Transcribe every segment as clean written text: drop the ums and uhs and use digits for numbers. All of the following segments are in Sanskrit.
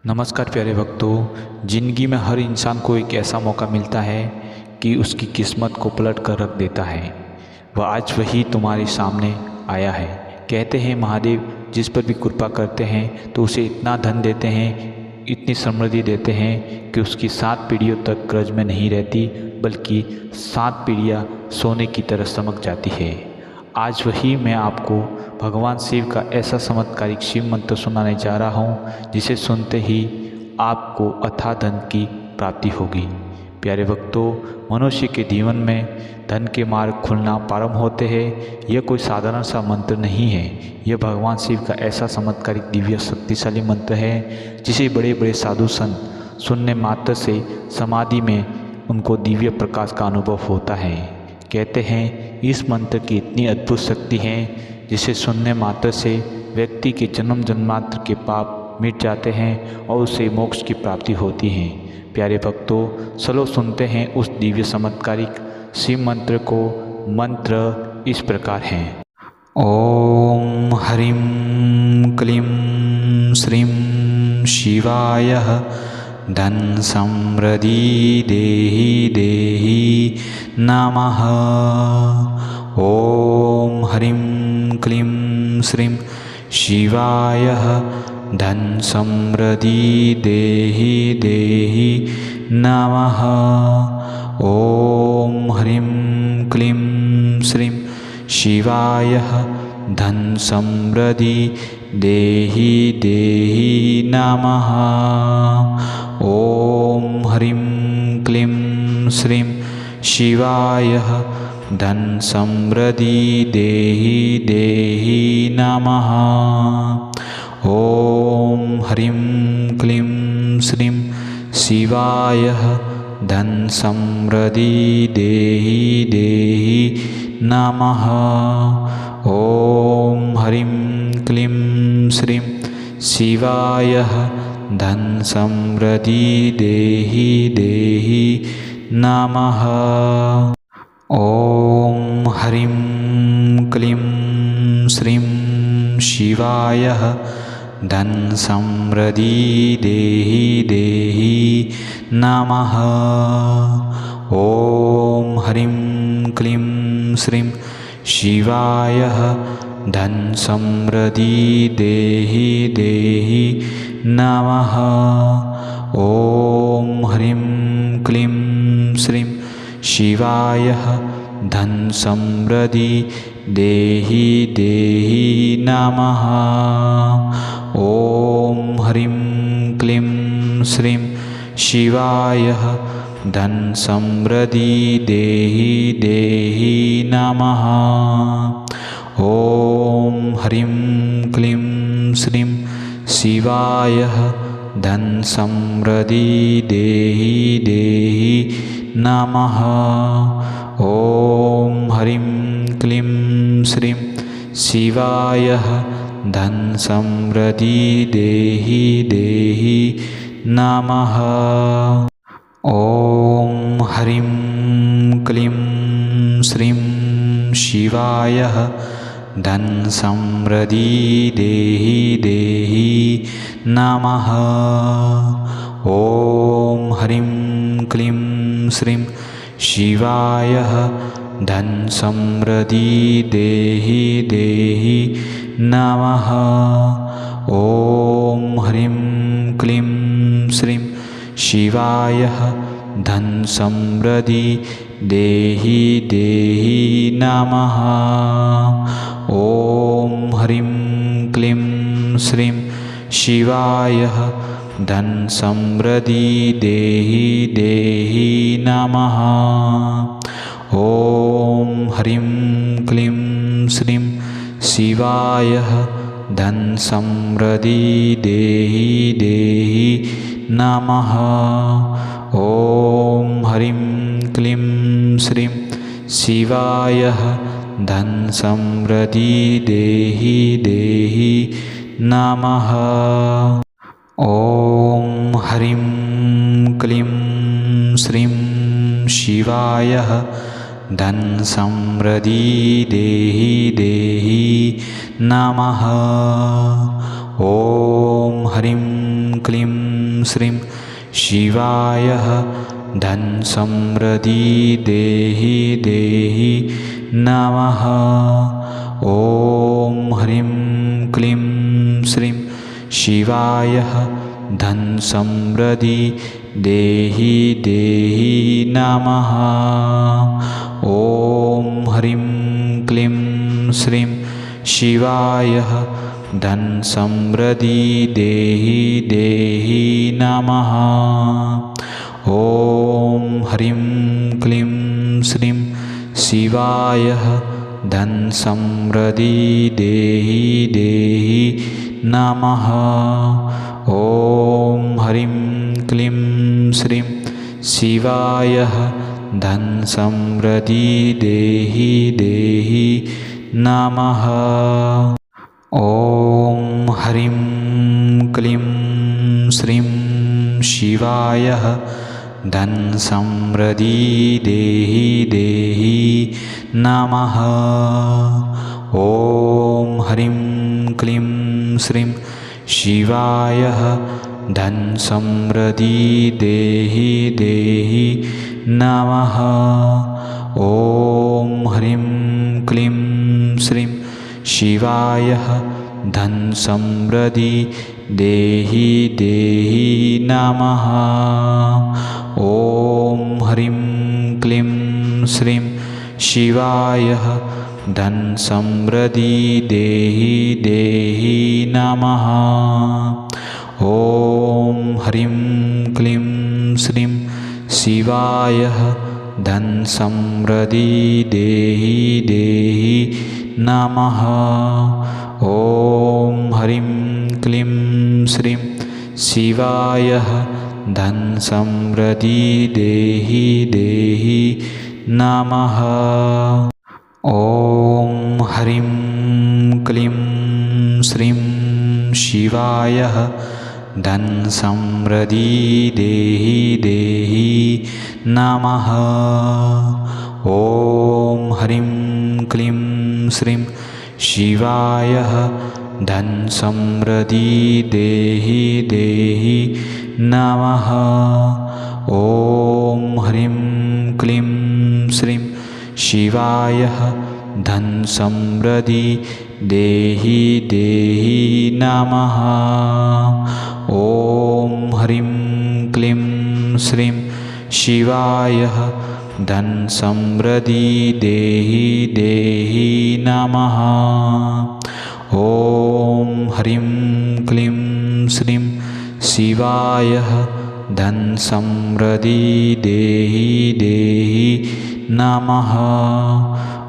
नमस्कार प्यारे भक्तों। ज़िंदगी में हर इंसान को एक ऐसा मौका मिलता है कि उसकी किस्मत को पलट कर रख देता है। वह आज वही तुम्हारे सामने आया है। कहते हैं महादेव जिस पर भी कृपा करते हैं तो उसे इतना धन देते हैं, इतनी समृद्धि देते हैं कि उसकी 7 पीढ़ियों तक कर्ज में नहीं रहती, बल्कि 7 पीढ़ियाँ सोने की तरह चमक जाती है। आज वही मैं आपको भगवान शिव का ऐसा चमत्कारिक शिव मंत्र सुनाने जा रहा हूँ जिसे सुनते ही आपको अथाह धन की प्राप्ति होगी। प्यारे भक्तों, मनुष्य के जीवन में धन के मार्ग खुलना प्रारंभ होते हैं। यह कोई साधारण सा मंत्र नहीं है। यह भगवान शिव का ऐसा चमत्कारिक दिव्य शक्तिशाली मंत्र है जिसे बड़े बड़े साधु संत सुनने मात्र से समाधि में उनको दिव्य प्रकाश का अनुभव होता है। कहते हैं इस मंत्र की इतनी अद्भुत शक्ति है जिसे सुनने मात्र से व्यक्ति के जन्म जन्मांतर के पाप मिट जाते हैं और उसे मोक्ष की प्राप्ति होती है। प्यारे भक्तों, चलो सुनते हैं उस दिव्य चमत्कारिक शिव मंत्र को। मंत्र इस प्रकार है। ओम ह्रीं क्लीं श्रीं शिवाय धन समृद्धि देहि देहि नमः। ओम ह्रीं क्लीं श्रीं शिवाय धन समृद्धि देहि देहि नमः। ओम ह्रीं क्लीं श्रीं शिवाय धन समृद्धि देहि देहि नमः। ओम ह्रीं क्लीं श्रीं शिवाय धन समृद्धि देहि देहि नमः। ओम ह्रीं क्लीं श्रीं शिवाय धन समृद्धि देहि देहि नमः। ओम ह्रीं क्लीं श्रीं शिवाय धन समृद्धि देहि देहि नमः। ओम ह्रीं क्लीं श्रीं शिवाय धन समृद्धि देहि देहि नमः। ओम ह्रीं क्लीं श्रीं शिवाय धन समृद्धि देहि देहि नमः। ओम ह्रीं क्लीं श्रीं शिवाय धन समृद्धि देहि देहि नमः। ओम ह्रीं क्लीं श्रीं शिवाय धन समृद्धि देहि देहि नमः। ओम ह्रीं क्लीं श्रीं शिवाय धन समृद्धि देहि देहि नमः। ओम ह्रीं क्लीं श्रीं शिवाय धन समृद्धि देहि देहि नमः। ओम ह्रीं क्लीं श्रीं शिवाय धन समृद्धि देहि देहि नमः। ओम ह्रीं क्लीं श्रीं शिवाय धन समृद्धि देहि देहि नमः। ओम ह्रीं क्लीं श्रीं शिवाय धन समृद्धि देहि देहि नमः। ओम ह्रीं क्लीं श्रीं शिवाय धन समृद्धि देहि देहि नमः। ओम ह्रीं क्लीं श्रीं शिवाय धन समृद्धि देहि देहि नमः। ओम ह्रीं क्लीं श्रीं शिवाय धन समृद्धि देहि देहि नमः। ओम ह्रीं क्लीं श्रीं शिवाय धन समृद्धि देहि देहि नमः। ओम ह्रीं क्लीं श्रीं शिवाय धन समृद्धि देहि देहि नमः। ॐ ह्रीं क्लीं श्रीं शिवाय धन समृद्धि देहि देहि नमः। ॐ ह्रीं क्लीं श्रीं शिवाय धन समृद्धि देहि देहि नमः। ॐ ह्रीं क्लीं श्रीं शिवाय धन समृद्धि देहि देहि नमः। ॐ ह्रीं क्लीं श्रीं शिवाय धन समृद्धि देहि देहि नमः। ॐ ह्रीं क्लीं श्रीं शिवाय धन समृद्धि देहि देहि नमः। ॐ ह्रीं क्लीं श्रीं शिवाय धन समृद्धि देहि देहि नमः। ॐ ह्रीं क्लीं श्रीं शिवाय धन समृद्धि देहि देहि नमः। ॐ ह्रीं क्लीं श्रीं शिवाय धन समृद्धि देहि देहि नमः। ॐ ह्रीं क्लीं श्रीं शिवाय धन समृद्धि देहि देहि नमः। ॐ ह्रीं क्लीं श्रीं शिवाय धन समृद्धि देहि देहि नमः। ॐ ह्रीं क्लीं श्रीं शिवाय धन समृद्धि देहि देहि नमः। ॐ ह्रीं क्लीं श्रीं शिवाय धन समृद्धि देहि देहि नमः। ॐ ह्रीं क्लीं श्रीं शिवाय धन समृद्धि देहि देहि नमः। ॐ ह्रीं क्लीं श्रीं शिवाय धन समृद्धि देहि देहि नमः। ॐ ह्रीं क्लीं श्रीं शिवाय धन समृद्धि देहि देहि नमः।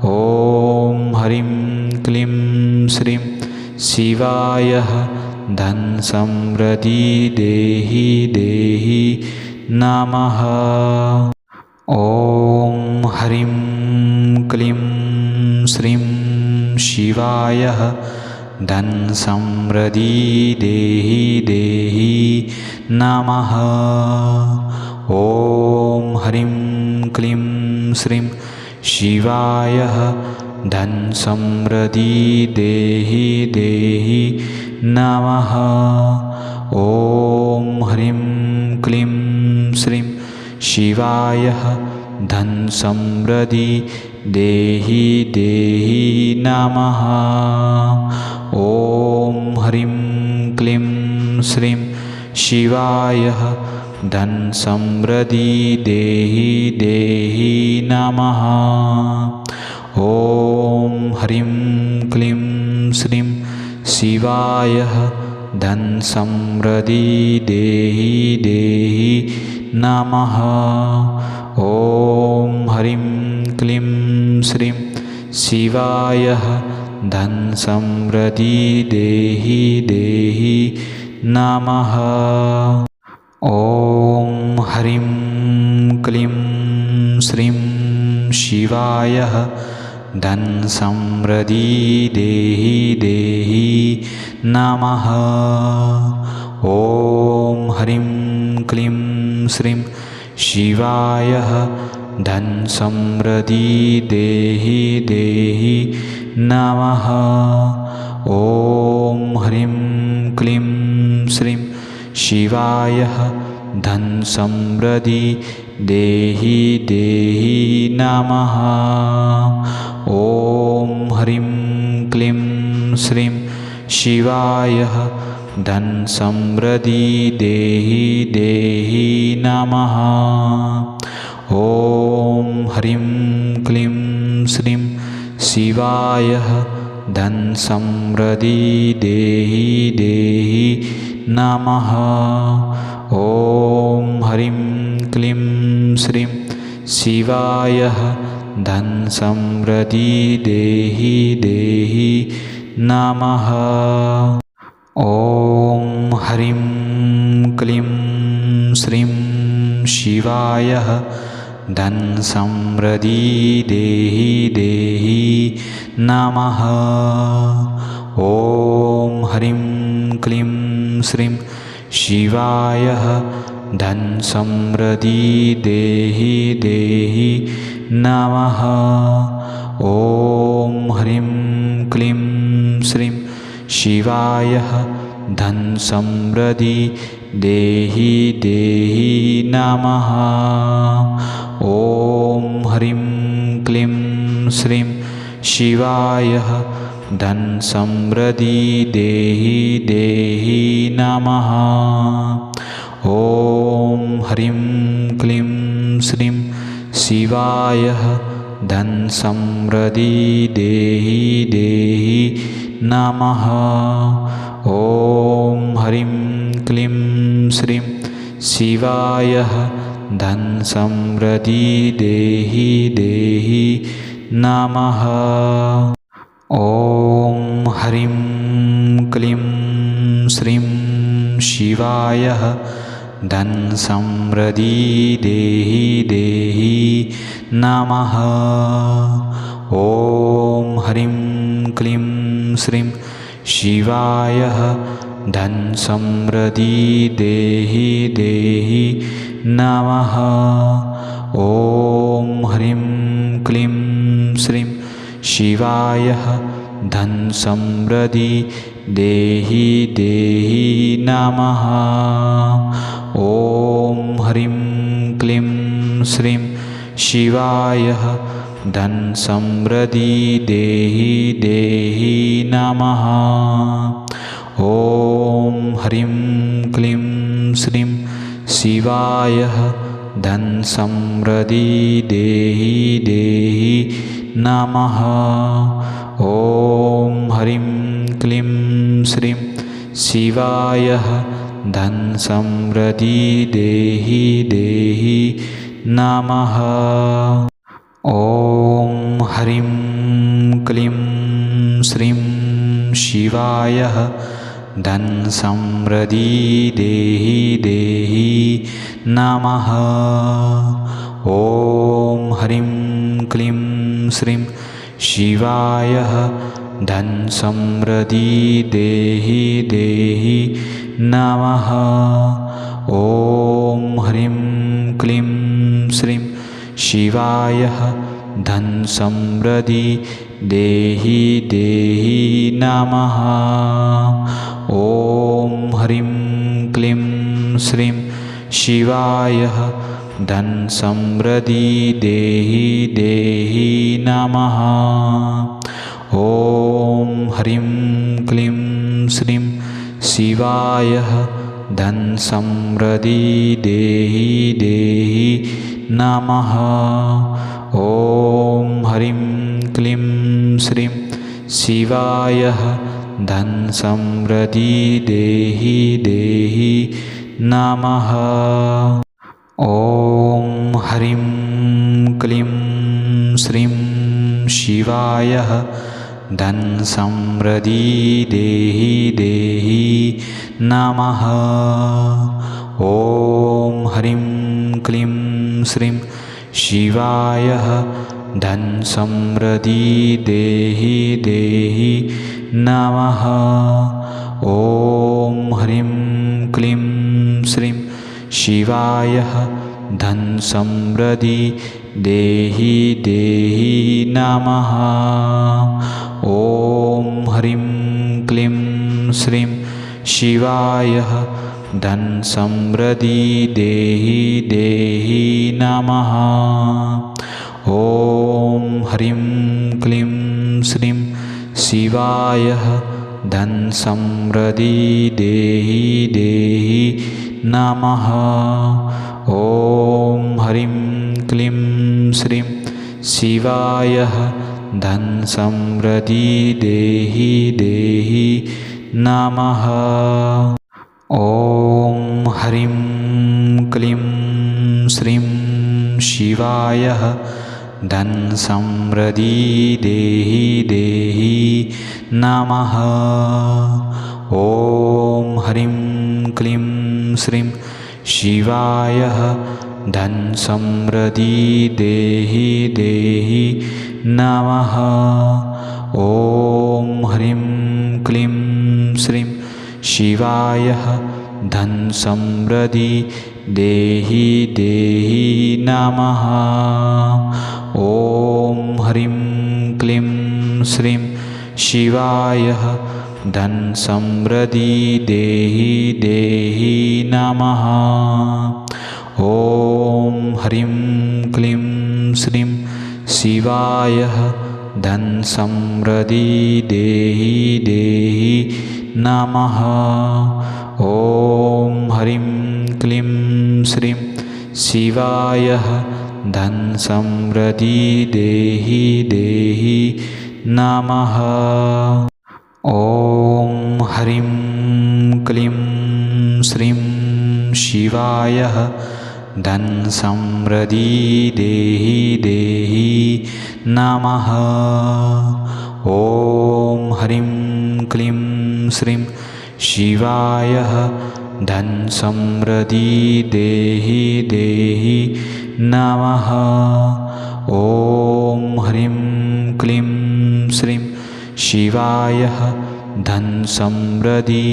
ॐ ह्रीं क्लीं श्रीं शिवाय धन समृद्धि देहि देहि नमः। ॐ ह्रीं क्लीं श्रीं शिवाय धन समृद्धि देहि देहि नमः। ॐ ह्रीं क्लीं श्रीं शिवाय धन समृद्धि देहि देहि नमः। ॐ ह्रीं क्लीं श्रीं शिवाय धन समृद्धि देहि देहि नमः। ॐ ह्रीं क्लीं श्रीं शिवाय धन समृद्धि देहि देहि नमः। ॐ ह्रीं क्लीं श्रीं शिवाय धन समृद्धि देहि देहि नमः। ॐ ह्रीं क्लीं श्रीं शिवाय धन समृद्धि देहि देहि नमः। ॐ ह्रीं क्लीं श्रीं शिवाय धन समृद्धि देहि देहि नमः। ॐ ह्रीं क्लीं श्रीं शिवाय धन समृद्धि देहि देहि नमः। ॐ ह्रीं क्लीं श्रीं शिवाय धन समृद्धि देहि देहि नमः। ओम ह्रीं क्लीं श्रीं शिवाय धन समृद्धि देहि देहि नमः। ओम ह्रीं क्लीं श्रीं शिवाय धन समृद्धि देहि देहि नमः। ओम ह्रीं क्लीं श्रीं शिवाय धन समृद्धि देहि देहि नमः। ओम ह्रीं क्लीं श्रीं शिवाय धन समृद्धि देहि देहि नमः। ओम ह्रीं क्लीं श्रीं शिवाय धन समृद्धि देहि देहि नमः। ओम ह्रीं क्लीं श्रीं शिवाय धन समृद्धि देहि देहि नमः। ओम ह्रीं क्लीं श्रीं शिवाय धन समृद्धि देहि देहि नमः। ओम ह्रीं क्लीं श्रीं शिवाय धन समृद्धि देहि देहि नमः। ओम ह्रीं क्लीं श्रीं शिवाय धन समृद्धि देहि देहि नमः। ओम ह्रीं क्लीं श्रीं शिवाय धन समृद्धि देहि देहि नमः। ओम ह्रीं क्लीं श्रीं शिवाय धन समृद्धि देहि देहि नमः। ओम ह्रीं क्लीं श्रीं शिवाय धन समृद्धि देहि देहि नमः। ओम ह्रीं क्लीं श्रीं शिवाय धन समृद्धि देहि देहि नमः। ओम ह्रीं क्लीं श्रीं शिवाय धन समृद्धि देहि देहि नमः। ओम ह्रीं क्लीं श्रीं शिवाय धन समृद्धि देहि देहि नमः। ओम ह्रीं क्लीं श्रीं शिवाय धन समृद्धि देहि देहि नमः। ओम ह्रीं क्लीं श्रीं शिवाय धन समृद्धि देहि देहि नमः। ओम ह्रीं क्लीं श्रीं शिवाय धन समृद्धि देहि देहि नमः। ओम ह्रीं क्लीं श्रीं शिवाय धन समृद्धि देहि देहि नमः। ओम ह्रीं क्लीं श्रीं शिवाय धन समृद्धि देहि देहि नमः। ओम ह्रीं क्लीं श्रीं शिवाय धन समृद्धि देहि देहि नमः। ओम ह्रीं क्लीं श्रीं शिवाय धन समृद्धि देहि देहि नमः। ओम ह्रीं क्लीं श्रीं शिवाय धन समृद्धि देहि देहि नमः। ओम ह्रीं क्लीं श्रीं शिवाय धन समृद्धि देहि देहि नमः। ओम ह्रीं क्लीं श्रीं शिवाय धन समृद्धि देहि देहि नमः। ॐ ह्रीं क्लीं श्रीं शिवाय धन समृद्धि देहि देहि नमः। ॐ ह्रीं क्लीं श्रीं शिवाय धन समृद्धि देहि देहि नमः। ॐ ह्रीं क्लीं श्रीं शिवाय धन समृद्धि देहि देहि नमः। ॐ ह्रीं क्लीं श्रीं शिवाय धन समृद्धि देहि देहि नमः। ॐ ह्रीं क्लीं श्रीं शिवाय धन समृद्धि देहि देहि नमः। ॐ ह्रीं क्लीं श्रीं शिवाय धन समृद्धि देहि देहि नमः। ॐ ह्रीं क्लीं श्रीं शिवाय धन समृद्धि देहि देहि नमः। ॐ ह्रीं क्लीं श्रीं शिवाय धन समृद्धि देहि देहि नमः। ॐ ह्रीं क्लीं श्रीं शिवाय धन समृद्धि देहि देहि नमः। ॐ ह्रीं क्लीं श्रीं शिवाय धन समृद्धि देहि देहि नमः। ॐ ह्रीं क्लीं श्रीं शिवाय धन समृद्धि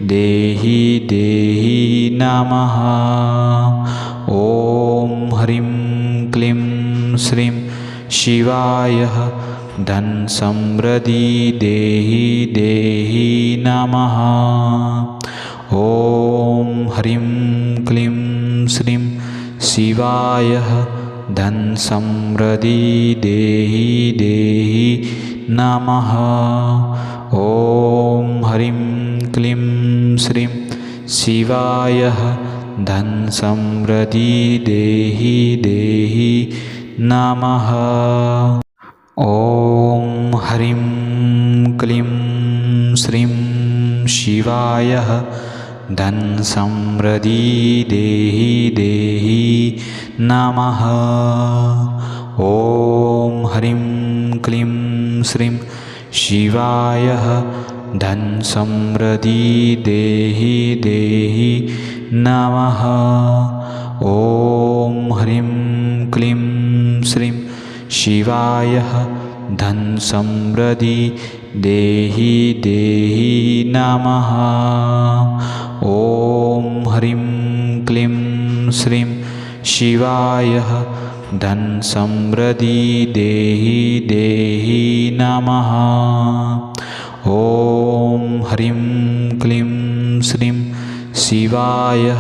देहि देहि नमः। ॐ ह्रीं क्लीं श्रीं शिवाय धन समृद्धि देहि देहि नमः। ॐ ह्रीं क्लीं श्रीं शिवाय धन समृद्धि देहि देहि नमः। ॐ ह्रीं क्लीं श्रीं शिवाय धन समृद्धि देहि देहि नमः। ॐ ह्रीं क्लीं श्रीं शिवाय धन समृद्धि देहि देहि नमः। ॐ ह्रीं क्लीं श्रीं शिवाय धन समृद्धि देहि देहि नमः। ॐ ह्रीं क्लीं श्रीं शिवाय धन समृद्धि देहि देहि नमः। ॐ ह्रीं क्लीं श्रीं शिवाय धन समृद्धि देहि देहि नमः। ॐ ह्रीं क्लीं श्रीं शिवाय